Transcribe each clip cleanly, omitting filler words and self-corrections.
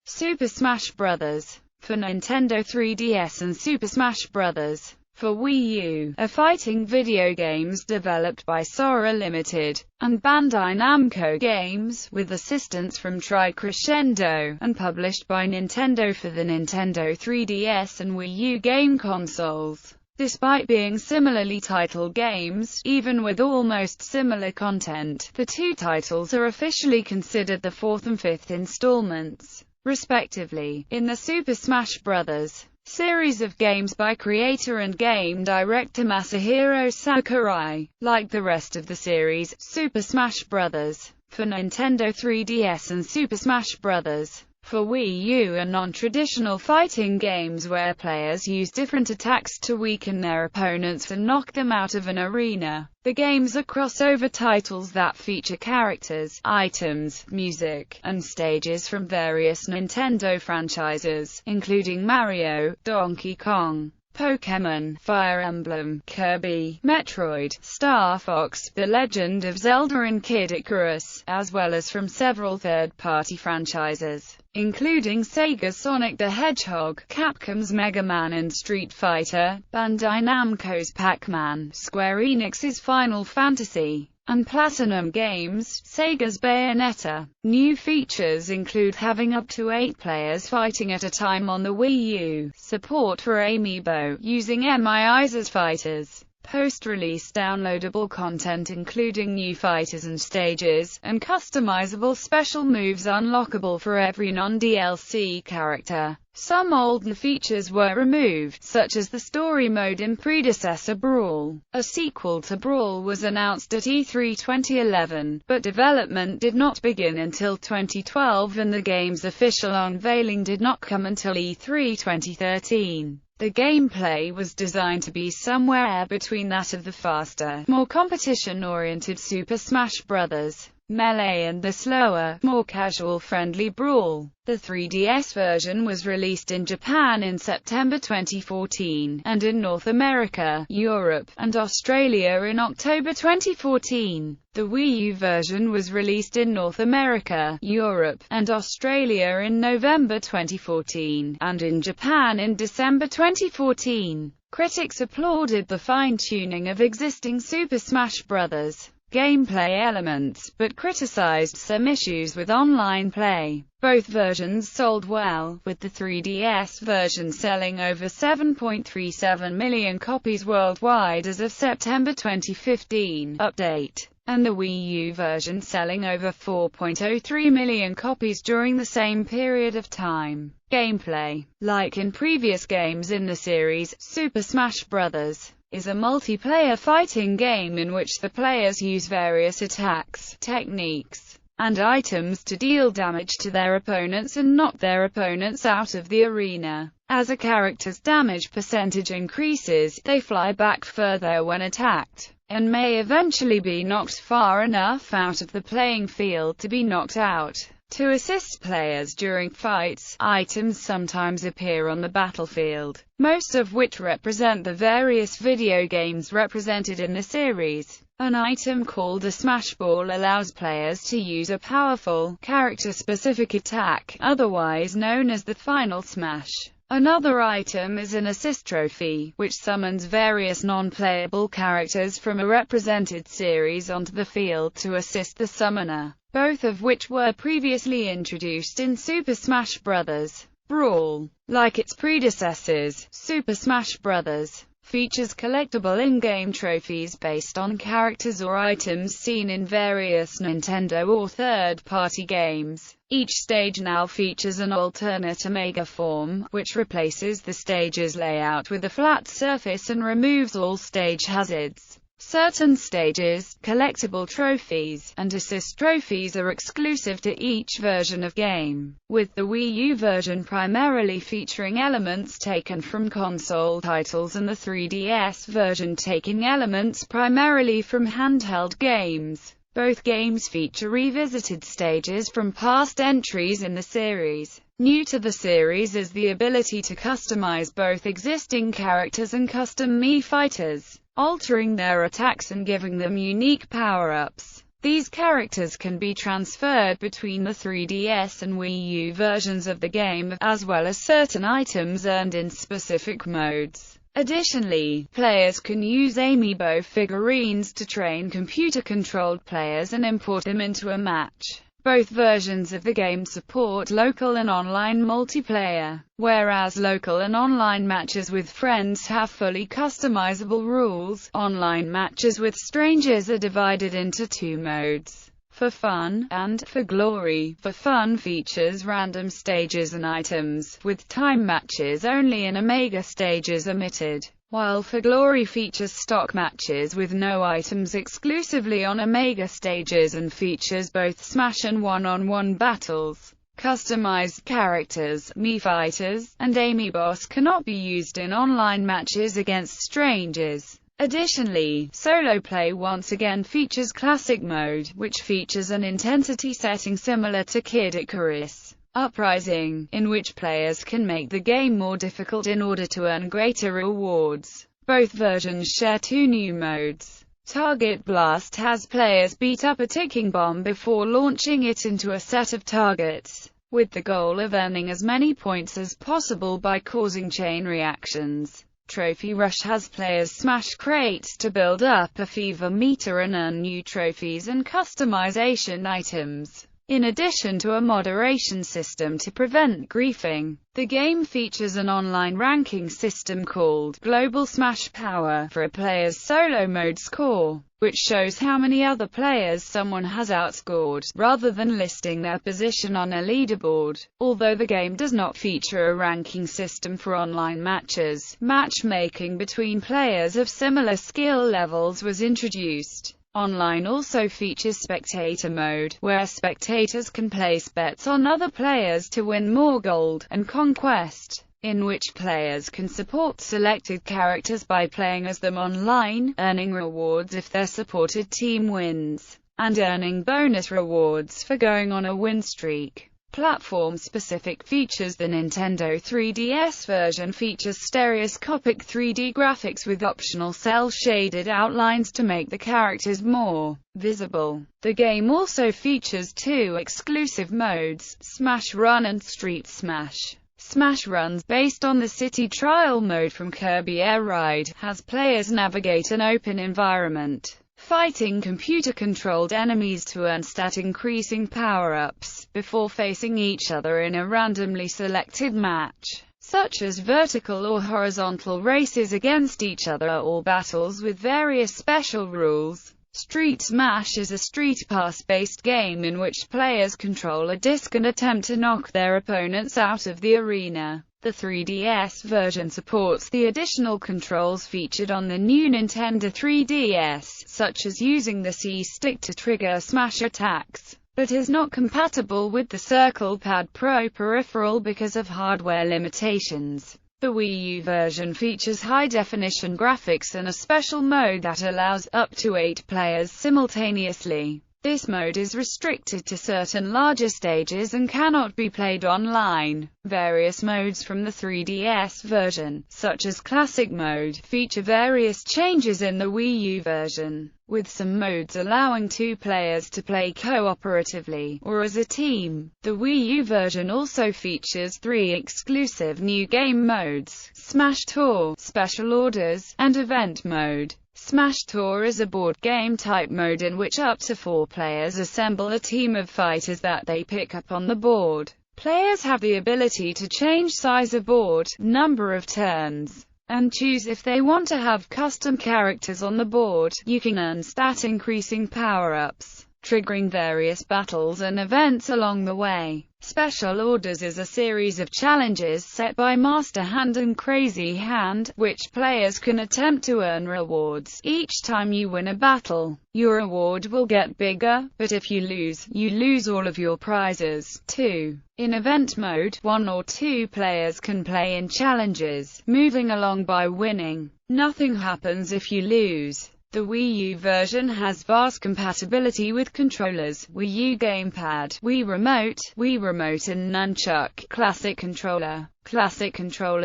Super Smash Bros. For Nintendo 3DS and Super Smash Bros. For Wii U, are fighting video games developed by Sora Limited and Bandai Namco Games, with assistance from Tri-Crescendo, and published by Nintendo for the Nintendo 3DS and Wii U game consoles. Despite being similarly titled games, even with almost similar content, the two titles are officially considered the fourth and fifth installments, respectively, in the Super Smash Bros. Series of games by creator and game director Masahiro Sakurai. Like the rest of the series, Super Smash Bros. For Nintendo 3DS and Super Smash Bros. For Wii U are non-traditional fighting games where players use different attacks to weaken their opponents and knock them out of an arena. The games are crossover titles that feature characters, items, music, and stages from various Nintendo franchises, including Mario, Donkey Kong, Pokémon, Fire Emblem, Kirby, Metroid, Star Fox, The Legend of Zelda and Kid Icarus, as well as from several third-party franchises, including Sega's Sonic the Hedgehog, Capcom's Mega Man and Street Fighter, Bandai Namco's Pac-Man, Square Enix's Final Fantasy, and Platinum Games, Sega's Bayonetta. New features include having up to 8 players fighting at a time on the Wii U, support for amiibo, using MIIs as fighters, post-release downloadable content including new fighters and stages, and customizable special moves unlockable for every non-DLC character. Some older features were removed, such as the story mode in predecessor Brawl. A sequel to Brawl was announced at E3 2011, but development did not begin until 2012 and the game's official unveiling did not come until E3 2013. The gameplay was designed to be somewhere between that of the faster, more competition-oriented Super Smash Bros. Melee and the slower, more casual-friendly Brawl. The 3DS version was released in Japan in September 2014, and in North America, Europe, and Australia in October 2014. The Wii U version was released in North America, Europe, and Australia in November 2014, and in Japan in December 2014. Critics applauded the fine-tuning of existing Super Smash Bros. Gameplay elements, but criticized some issues with online play. Both versions sold well, with the 3DS version selling over 7.37 million copies worldwide as of September 2015 update, and the Wii U version selling over 4.03 million copies during the same period of time. Gameplay. Like in previous games in the series, Super Smash Bros. Is a multiplayer fighting game in which the players use various attacks, techniques, and items to deal damage to their opponents and knock their opponents out of the arena. As a character's damage percentage increases, they fly back further when attacked, and may eventually be knocked far enough out of the playing field to be knocked out. To assist players during fights, items sometimes appear on the battlefield, most of which represent the various video games represented in the series. An item called a Smash Ball allows players to use a powerful, character-specific attack, otherwise known as the Final Smash. Another item is an assist trophy, which summons various non-playable characters from a represented series onto the field to assist the summoner, both of which were previously introduced in Super Smash Bros. Brawl. Like its predecessors, Super Smash Bros. Features collectible in-game trophies based on characters or items seen in various Nintendo or third-party games. Each stage now features an alternate Omega form, which replaces the stage's layout with a flat surface and removes all stage hazards. Certain stages, collectible trophies, and assist trophies are exclusive to each version of game, with the Wii U version primarily featuring elements taken from console titles and the 3DS version taking elements primarily from handheld games. Both games feature revisited stages from past entries in the series. New to the series is the ability to customize both existing characters and custom Mii fighters, altering their attacks and giving them unique power-ups. These characters can be transferred between the 3DS and Wii U versions of the game, as well as certain items earned in specific modes. Additionally, players can use amiibo figurines to train computer-controlled players and import them into a match. Both versions of the game support local and online multiplayer, whereas local and online matches with friends have fully customizable rules. Online matches with strangers are divided into two modes: For Fun and For Glory. For Fun features random stages and items, with time matches only and Omega stages omitted, while For Glory features stock matches with no items exclusively on Omega stages and features both Smash and one-on-one battles. Customized characters, Mii Fighters, and Amiibos cannot be used in online matches against strangers. Additionally, solo play once again features Classic Mode, which features an intensity setting similar to Kid Icarus Uprising, in which players can make the game more difficult in order to earn greater rewards. Both versions share two new modes. Target Blast has players beat up a ticking bomb before launching it into a set of targets, with the goal of earning as many points as possible by causing chain reactions. Trophy Rush has players smash crates to build up a fever meter and earn new trophies and customization items, in addition to a moderation system to prevent griefing. The game features an online ranking system called Global Smash Power for a player's solo mode score, which shows how many other players someone has outscored, rather than listing their position on a leaderboard. Although the game does not feature a ranking system for online matches, matchmaking between players of similar skill levels was introduced. Online also features Spectator Mode, where spectators can place bets on other players to win more gold, and Conquest, in which players can support selected characters by playing as them online, earning rewards if their supported team wins, and earning bonus rewards for going on a win streak. Platform-specific features: the Nintendo 3DS version features stereoscopic 3D graphics with optional cel-shaded outlines to make the characters more visible. The game also features two exclusive modes, Smash Run and Street Smash. Smash Runs, based on the City Trial mode from Kirby Air Ride, has players navigate an open environment, fighting computer-controlled enemies to earn stat-increasing power-ups, before facing each other in a randomly selected match, such as vertical or horizontal races against each other or battles with various special rules. Street Smash is a Street Pass-based game in which players control a disc and attempt to knock their opponents out of the arena. The 3DS version supports the additional controls featured on the new Nintendo 3DS, such as using the C-stick to trigger smash attacks, but is not compatible with the Circle Pad Pro peripheral because of hardware limitations. The Wii U version features high-definition graphics and a special mode that allows up to 8 players simultaneously. This mode is restricted to certain larger stages and cannot be played online. Various modes from the 3DS version, such as Classic Mode, feature various changes in the Wii U version, with some modes allowing 2 players to play cooperatively, or as a team. The Wii U version also features 3 exclusive new game modes: Smash Tour, Special Orders, and Event Mode. Smash Tour is a board game type mode in which up to 4 players assemble a team of fighters that they pick up on the board. Players have the ability to change size of board, number of turns, and choose if they want to have custom characters on the board. You can earn stat-increasing power-ups, triggering various battles and events along the way. Special Orders is a series of challenges set by Master Hand and Crazy Hand, which players can attempt to earn rewards. Each time you win a battle, your reward will get bigger, but if you lose all of your prizes. 2. In Event Mode, 1 or 2 players can play in challenges, moving along by winning. Nothing happens if you lose. The Wii U version has vast compatibility with controllers, Wii U gamepad, Wii Remote and Nunchuck, Classic Controller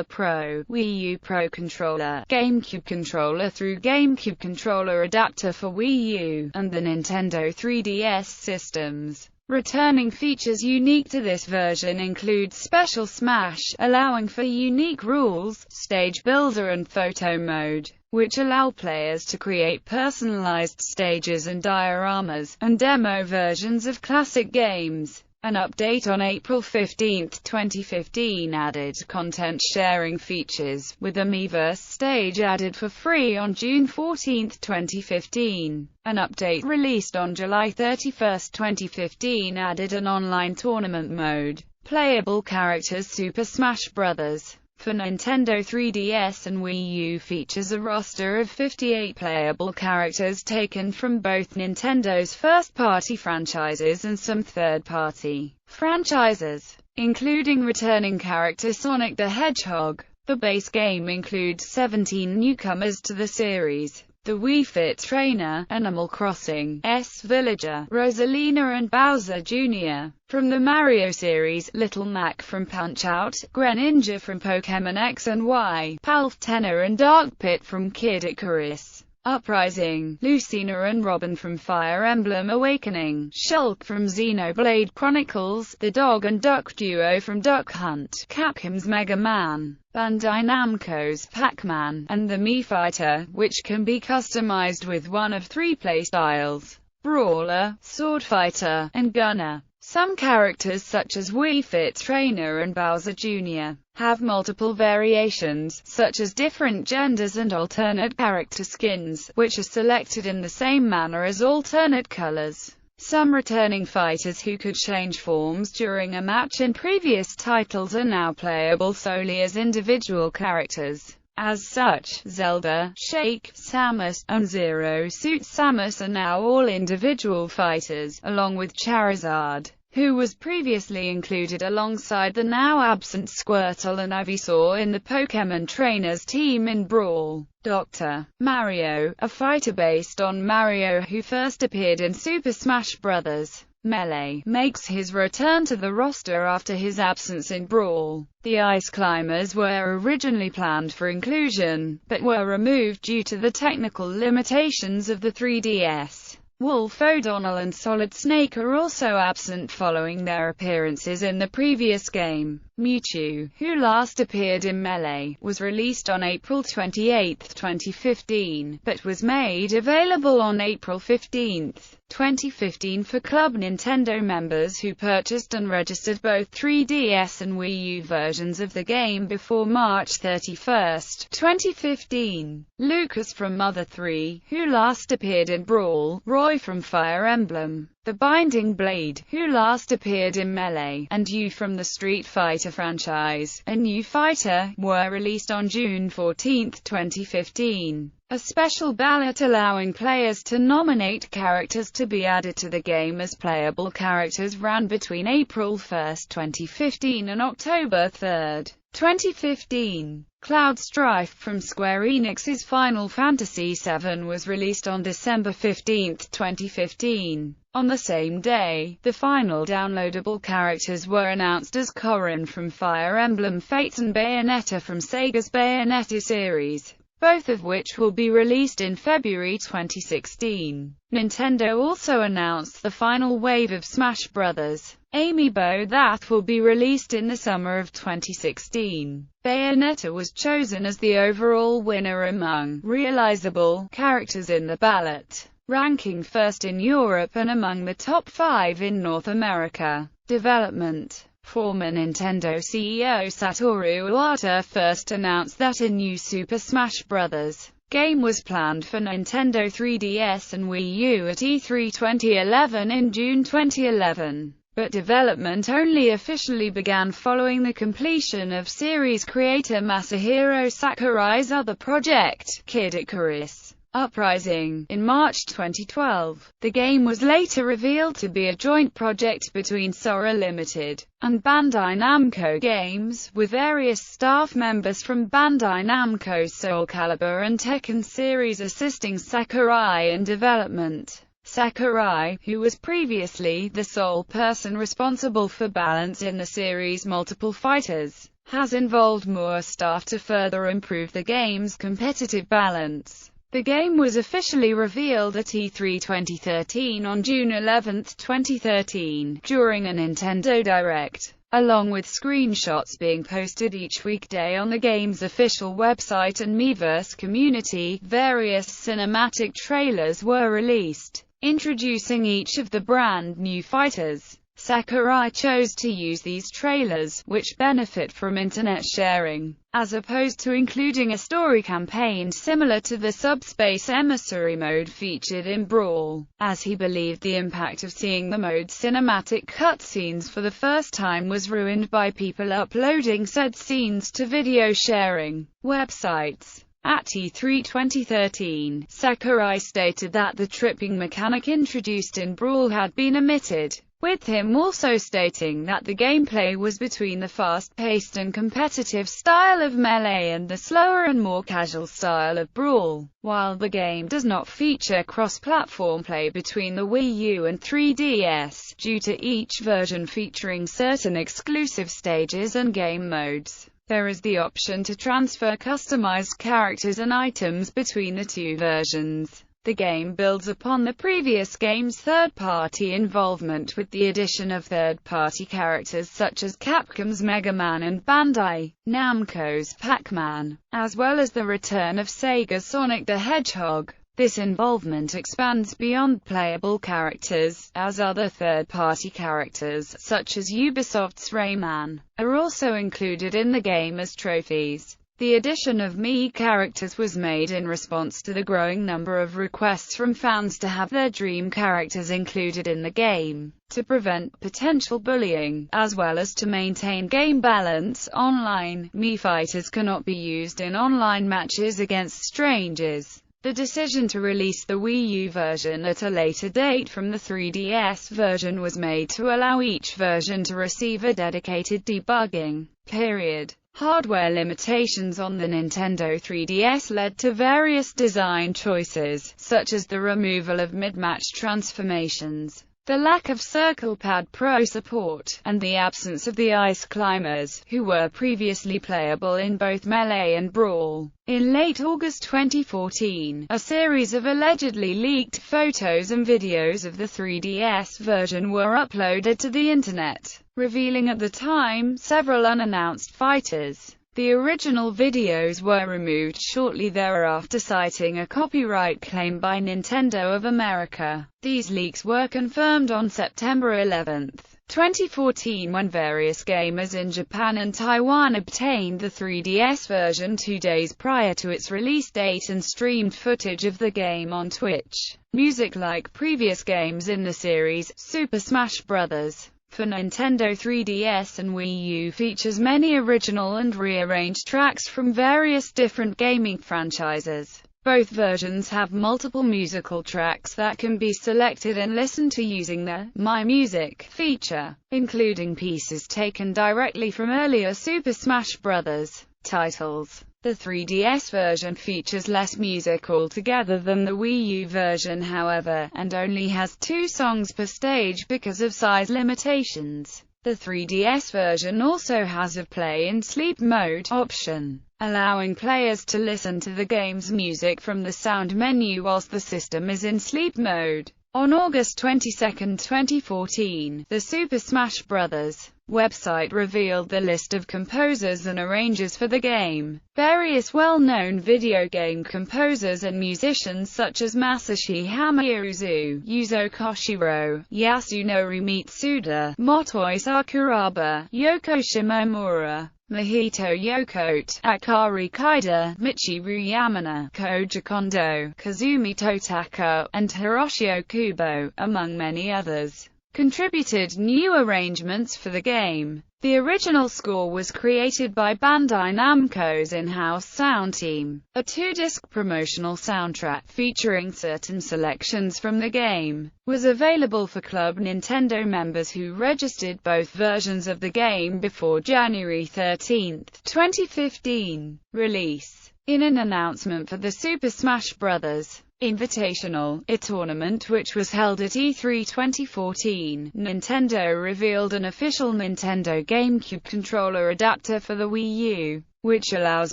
Pro, Wii U Pro Controller, GameCube Controller through GameCube Controller adapter for Wii U, and the Nintendo 3DS systems. Returning features unique to this version include Special Smash, allowing for unique rules, Stage Builder and Photo Mode, which allow players to create personalized stages and dioramas, and demo versions of classic games. An update on April 15, 2015 added content sharing features, with a Miiverse stage added for free on June 14, 2015. An update released on July 31, 2015 added an online tournament mode. Playable characters Super Smash Bros. For Nintendo 3DS and Wii U features a roster of 58 playable characters taken from both Nintendo's first-party franchises and some third-party franchises, including returning character Sonic the Hedgehog. The base game includes 17 newcomers to the series: the Wii Fit Trainer, Animal Crossing, Villager, Rosalina and Bowser Jr. From the Mario series, Little Mac from Punch-Out!, Greninja from Pokémon X and Y, Palutena and Dark Pit from Kid Icarus Uprising, Lucina and Robin from Fire Emblem Awakening, Shulk from Xenoblade Chronicles, the Dog and Duck Duo from Duck Hunt, Capcom's Mega Man, Bandai Namco's Pac-Man, and the Mii Fighter, which can be customized with one of three playstyles: Brawler, Sword Fighter, and Gunner. Some characters such as Wii Fit Trainer and Bowser Jr. have multiple variations, such as different genders and alternate character skins, which are selected in the same manner as alternate colors. Some returning fighters who could change forms during a match in previous titles are now playable solely as individual characters. As such, Zelda, Shake, Samus, and Zero Suit Samus are now all individual fighters, along with Charizard, who was previously included alongside the now-absent Squirtle and Ivysaur in the Pokémon Trainers team in Brawl. Dr. Mario, a fighter based on Mario who first appeared in Super Smash Bros. Melee, makes his return to the roster after his absence in Brawl. The Ice Climbers were originally planned for inclusion, but were removed due to the technical limitations of the 3DS. Wolf O'Donnell and Solid Snake are also absent following their appearances in the previous game. Mewtwo, who last appeared in Melee, was released on April 28, 2015, but was made available on April 15, 2015 for Club Nintendo members who purchased and registered both 3DS and Wii U versions of the game before March 31, 2015. Lucas from Mother 3, who last appeared in Brawl, Roy from Fire Emblem, The Binding Blade, who last appeared in Melee, and Yu from the Street Fighter franchise, A New Fighter, were released on June 14, 2015. A special ballot allowing players to nominate characters to be added to the game as playable characters ran between April 1, 2015 and October 3, 2015. Cloud Strife from Square Enix's Final Fantasy VII was released on December 15, 2015. On the same day, the final downloadable characters were announced as Corrin from Fire Emblem Fates and Bayonetta from Sega's Bayonetta series, both of which will be released in February 2016. Nintendo also announced the final wave of Smash Bros. Amiibo that will be released in the summer of 2016. Bayonetta was chosen as the overall winner among realizable characters in the ballot, ranking first in Europe and among the top 5 in North America. Development. Former Nintendo CEO Satoru Iwata first announced that a new Super Smash Bros. Game was planned for Nintendo 3DS and Wii U at E3 2011 in June 2011. But development only officially began following the completion of series creator Masahiro Sakurai's other project, Kid Icarus. Uprising. In March 2012, the game was later revealed to be a joint project between Sora Limited and Bandai Namco Games, with various staff members from Bandai Namco's Soul Calibur and Tekken series assisting Sakurai in development. Sakurai, who was previously the sole person responsible for balance in the series' multiple fighters, has involved more staff to further improve the game's competitive balance. The game was officially revealed at E3 2013 on June 11, 2013, during a Nintendo Direct, along with screenshots being posted each weekday on the game's official website and Miiverse community. Various cinematic trailers were released, introducing each of the brand new fighters. Sakurai chose to use these trailers, which benefit from internet sharing, as opposed to including a story campaign similar to the Subspace Emissary mode featured in Brawl, as he believed the impact of seeing the mode's cinematic cutscenes for the first time was ruined by people uploading said scenes to video sharing websites. At E3 2013, Sakurai stated that the tripping mechanic introduced in Brawl had been omitted, with him also stating that the gameplay was between the fast-paced and competitive style of Melee and the slower and more casual style of Brawl. While the game does not feature cross-platform play between the Wii U and 3DS, due to each version featuring certain exclusive stages and game modes, there is the option to transfer customized characters and items between the two versions. The game builds upon the previous game's third-party involvement with the addition of third-party characters such as Capcom's Mega Man and Bandai Namco's Pac-Man, as well as the return of Sega's Sonic the Hedgehog. This involvement expands beyond playable characters, as other third-party characters, such as Ubisoft's Rayman, are also included in the game as trophies. The addition of Mii characters was made in response to the growing number of requests from fans to have their dream characters included in the game, to prevent potential bullying, as well as to maintain game balance online. Mii fighters cannot be used in online matches against strangers. The decision to release the Wii U version at a later date from the 3DS version was made to allow each version to receive a dedicated debugging period. Hardware limitations on the Nintendo 3DS led to various design choices, such as the removal of mid-match transformations, the lack of Circle Pad Pro support, and the absence of the Ice Climbers, who were previously playable in both Melee and Brawl. In late August 2014, a series of allegedly leaked photos and videos of the 3DS version were uploaded to the internet, revealing at the time several unannounced fighters. The original videos were removed shortly thereafter, citing a copyright claim by Nintendo of America. These leaks were confirmed on September 11, 2014, when various gamers in Japan and Taiwan obtained the 3DS version 2 days prior to its release date and streamed footage of the game on Twitch. Music, like previous games in the series, Super Smash Bros. For Nintendo 3DS and Wii U features many original and rearranged tracks from various different gaming franchises. Both versions have multiple musical tracks that can be selected and listened to using the My Music feature, including pieces taken directly from earlier Super Smash Bros. Titles. The 3DS version features less music altogether than the Wii U version, however, and only has 2 songs per stage because of size limitations. The 3DS version also has a play in sleep mode option, allowing players to listen to the game's music from the sound menu whilst the system is in sleep mode. On August 22, 2014, the Super Smash Bros. Website revealed the list of composers and arrangers for the game. Various well-known video game composers and musicians such as Masashi Hamauzu, Yuzo Koshiro, Yasunori Mitsuda, Motoi Sakuraba, Yoko Shimomura, Mahito Yokote, Akari Kaida, Michiru Yamana, Koji Kondo, Kazumi Totaka, and Hiroshi Okubo, among many others. contributed new arrangements for the game. The original score was created by Bandai Namco's in-house sound team. A 2-disc promotional soundtrack featuring certain selections from the game was available for Club Nintendo members who registered both versions of the game before January 13, 2015 release. In an announcement for the Super Smash Bros. Invitational, a tournament which was held at E3 2014, Nintendo revealed an official Nintendo GameCube controller adapter for the Wii U, which allows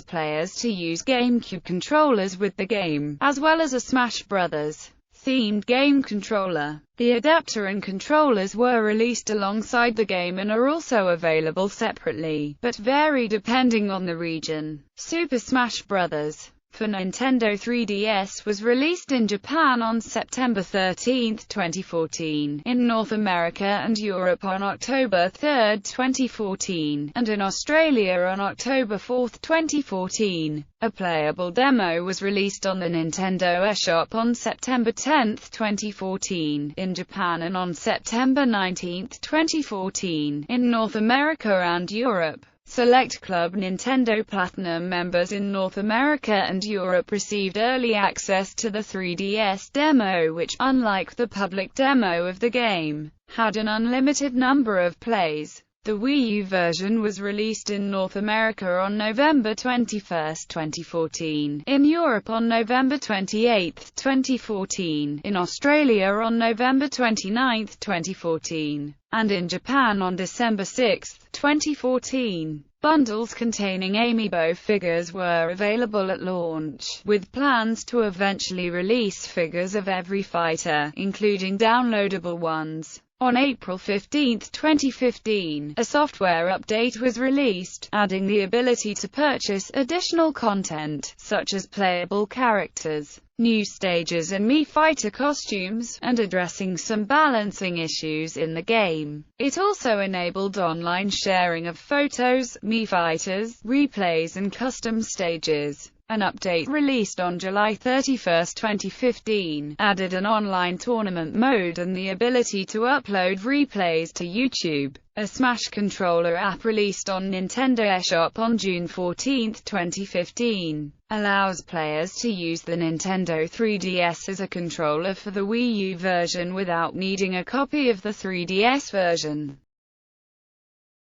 players to use GameCube controllers with the game, as well as a Smash Bros. Themed game controller. The adapter and controllers were released alongside the game and are also available separately, but vary depending on the region. Super Smash Bros. For Nintendo 3DS was released in Japan on September 13, 2014, in North America and Europe on October 3, 2014, and in Australia on October 4, 2014. A playable demo was released on the Nintendo eShop on September 10, 2014, in Japan and on September 19, 2014, in North America and Europe. Select Club Nintendo Platinum members in North America and Europe received early access to the 3DS demo which, unlike the public demo of the game, had an unlimited number of plays. The Wii U version was released in North America on November 21, 2014, in Europe on November 28, 2014, in Australia on November 29, 2014, and in Japan on December 6, 2014. Bundles containing amiibo figures were available at launch, with plans to eventually release figures of every fighter, including downloadable ones. On April 15, 2015, a software update was released, adding the ability to purchase additional content, such as playable characters, new stages and Mii fighter costumes, and addressing some balancing issues in the game. It also enabled online sharing of photos, Mii fighters, replays and custom stages. An update released on July 31, 2015, added an online tournament mode and the ability to upload replays to YouTube. A Smash controller app released on Nintendo eShop on June 14, 2015, allows players to use the Nintendo 3DS as a controller for the Wii U version without needing a copy of the 3DS version.